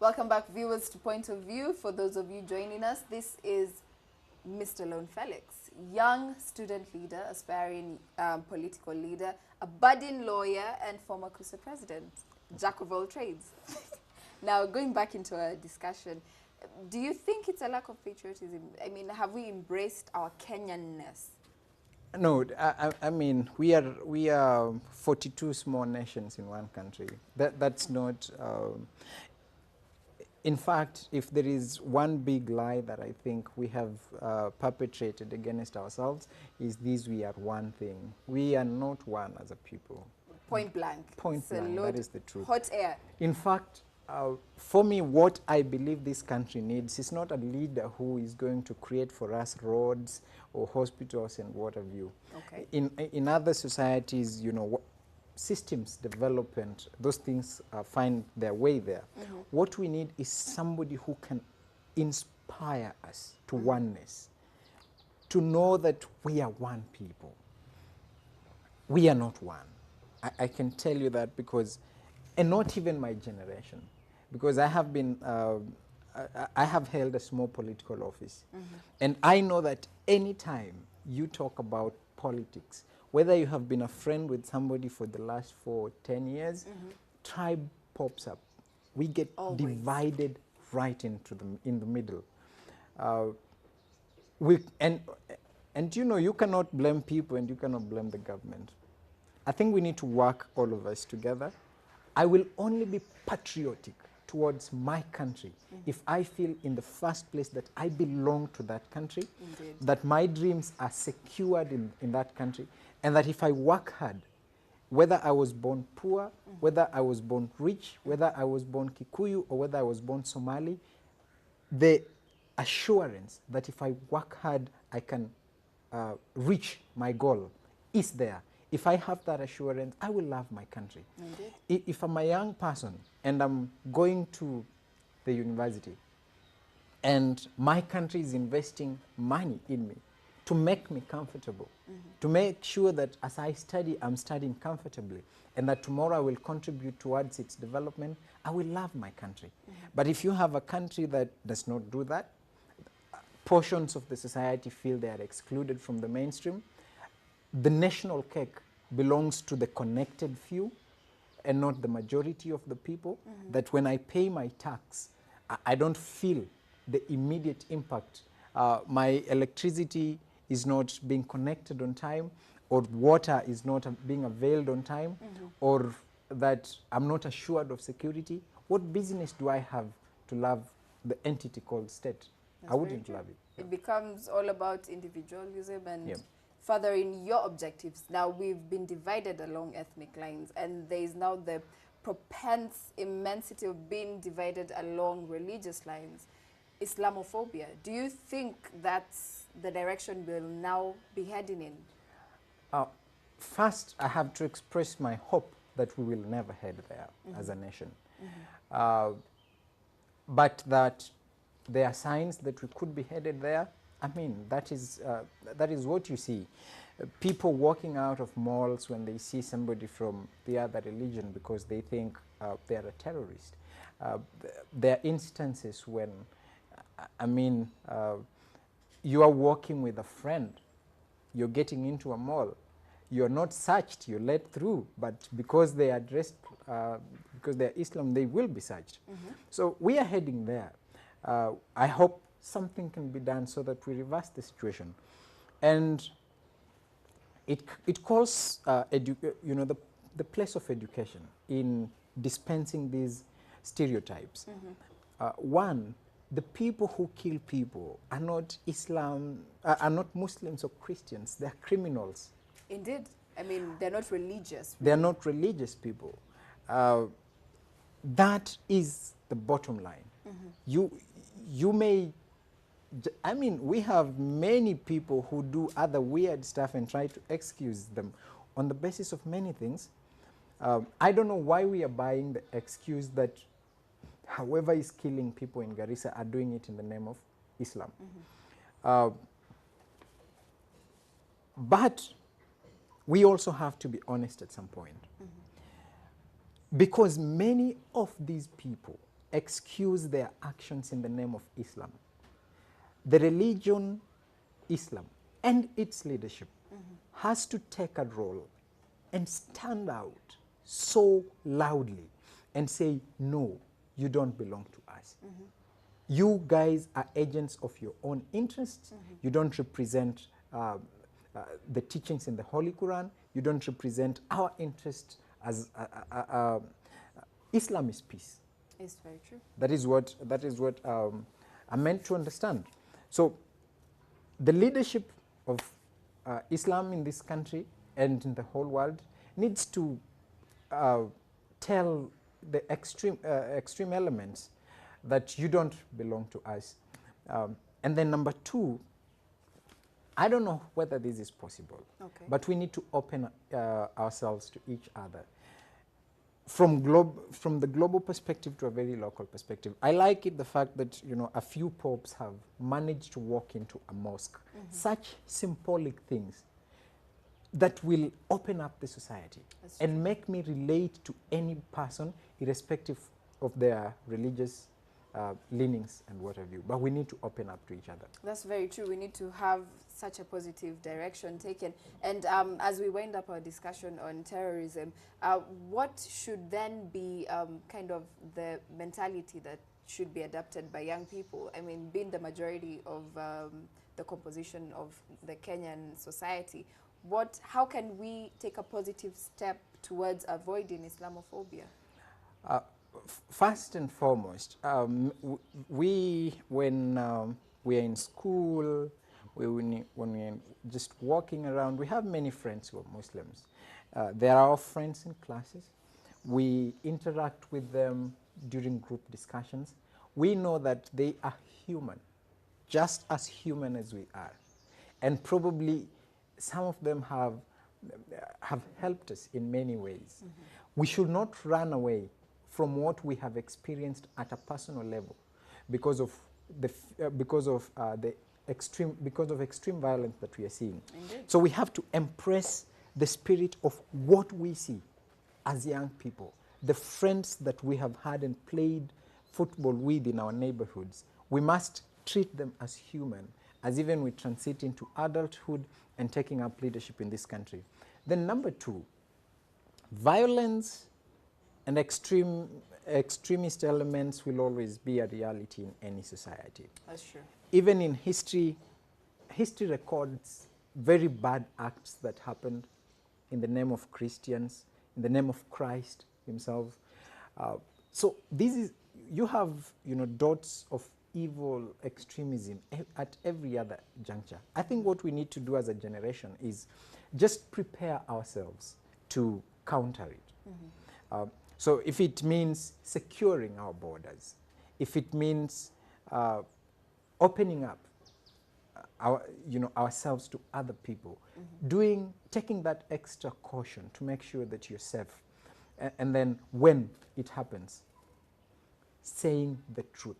Welcome back, viewers, to Point of View. For those of you joining us, this is Mr. Lone Felix, young student leader, aspiring political leader, a budding lawyer, and former CUSA president, jack of all trades. Now, going back into our discussion, do you think it's a lack of patriotism? I mean, have we embraced our Kenyanness? No, I mean, we are 42 small nations in one country. That's not. In fact, if there is one big lie that I think we have perpetrated against ourselves, is this: we are one thing. We are not one as a people. Point blank. Point blank. That is the truth. Hot air. In fact, for me, what I believe this country needs is not a leader who is going to create for us roads or hospitals and what have you. Okay. In other societies, you know, systems development, those things find their way there. Mm-hmm. What we need is somebody who can inspire us to oneness, to know that we are one people. We are not one. I can tell you that because, and not even my generation, because I have been, I have held a small political office. Mm-hmm. And I know that anytime you talk about politics, whether you have been a friend with somebody for the last 4 or 10 years, tribe pops up. We get divided right into in the middle. And you know, you cannot blame people and you cannot blame the government. I think we need to work, all of us, together. I will only be patriotic towards my country if I feel in the first place that I belong to that country, that my dreams are secured in that country, and that if I work hard, whether I was born poor, whether I was born rich, whether I was born Kikuyu, or whether I was born Somali, the assurance that if I work hard, I can reach my goal is there. If I have that assurance, I will love my country. If I'm a young person and I'm going to the university and my country is investing money in me to make me comfortable, to make sure that as I study, I'm studying comfortably, and that tomorrow I will contribute towards its development, I will love my country. But if you have a country that does not do that, portions of the society feel they are excluded from the mainstream, the national cake belongs to the connected few and not the majority of the people, that when I pay my tax, I don't feel the immediate impact. My electricity is not being connected on time, or water is not being availed on time, or that I'm not assured of security. What business do I have to love the entity called state? I wouldn't love it. It becomes all about individualism and furthering your objectives. Now, we've been divided along ethnic lines, and there is now the immensity of being divided along religious lines. Islamophobia. Do you think that's the direction we'll now be heading in? First, I have to express my hope that we will never head there as a nation. But that there are signs that we could be headed there. I mean, that is what you see. People walking out of malls when they see somebody from the other religion because they think they are a terrorist. There are instances when, I mean, you are walking with a friend, you're getting into a mall, you're not searched, you're let through, but because they are dressed, because they're Islam, they will be searched. So we are heading there. I hope something can be done so that we reverse the situation. And it calls you know, the place of education in dispensing these stereotypes. One, the people who kill people are not are not Muslims or Christians, they're criminals. Indeed. I mean, they're not religious. They're not religious people. That is the bottom line. You may, I mean, we have many people who do other weird stuff and try to excuse them on the basis of many things. I don't know why we are buying the excuse that whoever is killing people in Garissa are doing it in the name of Islam. But we also have to be honest at some point. Because many of these people excuse their actions in the name of Islam. The religion, Islam, and its leadership has to take a role and stand out so loudly and say, no, you don't belong to us. You guys are agents of your own interests. You don't represent the teachings in the Holy Quran. You don't represent our interests as Islam is peace. It's very true. That is what I'm meant to understand. So the leadership of Islam in this country and in the whole world needs to tell the extreme elements that you don't belong to us. And then number two, I don't know whether this is possible, but we need to open ourselves to each other. From the global perspective to a very local perspective. I like it, the fact that, you know, a few popes have managed to walk into a mosque. Such symbolic things that will open up the society and make me relate to any person irrespective of their religious leanings and what have you. But we need to open up to each other. That's very true. We need to have such a positive direction taken. And as we wind up our discussion on terrorism, what should then be kind of the mentality that should be adopted by young people? I mean, being the majority of the composition of the Kenyan society, how can we take a positive step towards avoiding Islamophobia? First and foremost, when we are in school, when we're just walking around, we have many friends who are Muslims. They are our friends in classes. We interact with them during group discussions. We know that they are human, just as human as we are. And probably some of them have helped us in many ways. We should not run away from what we have experienced at a personal level because of extreme violence that we are seeing. Indeed. So we have to embrace the spirit of what we see as young people, the friends that we have had and played football with in our neighborhoods. We must treat them as human, as even we transit into adulthood and taking up leadership in this country. Then number two, violence and extremist elements will always be a reality in any society. That's true. Even in history records very bad acts that happened in the name of Christians, in the name of Christ himself. So you have, you know, dots of evil extremism at every other juncture. I think what we need to do as a generation is just prepare ourselves to counter it. So if it means securing our borders, if it means opening up ourselves to other people, taking that extra caution to make sure that you're safe, and then when it happens, saying the truth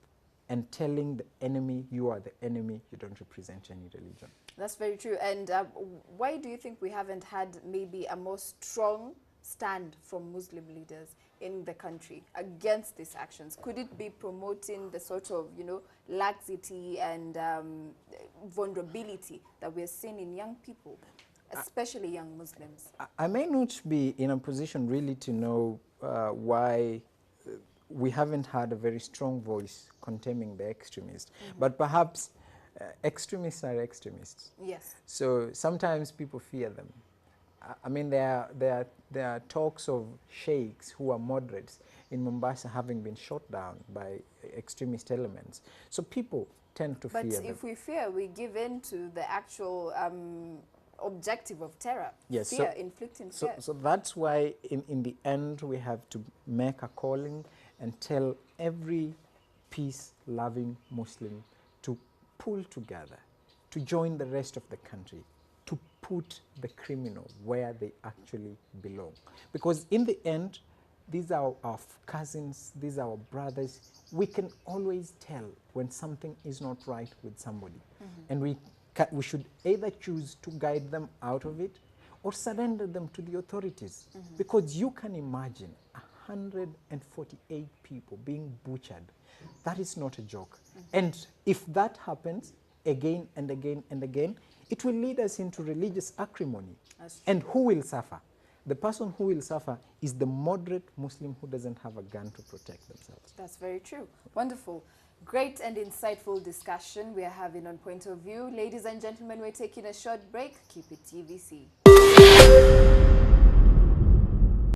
and telling the enemy you are the enemy, you don't represent any religion. That's very true. And why do you think we haven't had maybe a more strong stand from Muslim leaders in the country against these actions? Could it be promoting the sort of, you know, laxity and vulnerability that we're seeing in young people, especially young Muslims? I may not be in a position really to know why we haven't had a very strong voice condemning the extremists, but perhaps extremists are extremists. Yes. So sometimes people fear them. I mean, there are talks of sheikhs who are moderates in Mombasa having been shot down by extremist elements. So people tend to fear them. But if we fear, we give in to the actual objective of terror. Yes, fear, inflicting fear. So that's why in the end we have to make a calling and tell every peace-loving Muslim to pull together, to join the rest of the country, to put the criminal where they actually belong. Because in the end, these are our cousins, these are our brothers. We can always tell when something is not right with somebody. And we should either choose to guide them out of it or surrender them to the authorities. Because you can imagine 248 people being butchered. That is not a joke. And if that happens again and again and again, it will lead us into religious acrimony. And who will suffer? The person who will suffer is the moderate Muslim who doesn't have a gun to protect themselves. That's very true. Wonderful. Great and insightful discussion we are having on Point of View. Ladies and gentlemen, we're taking a short break. Keep it TVC.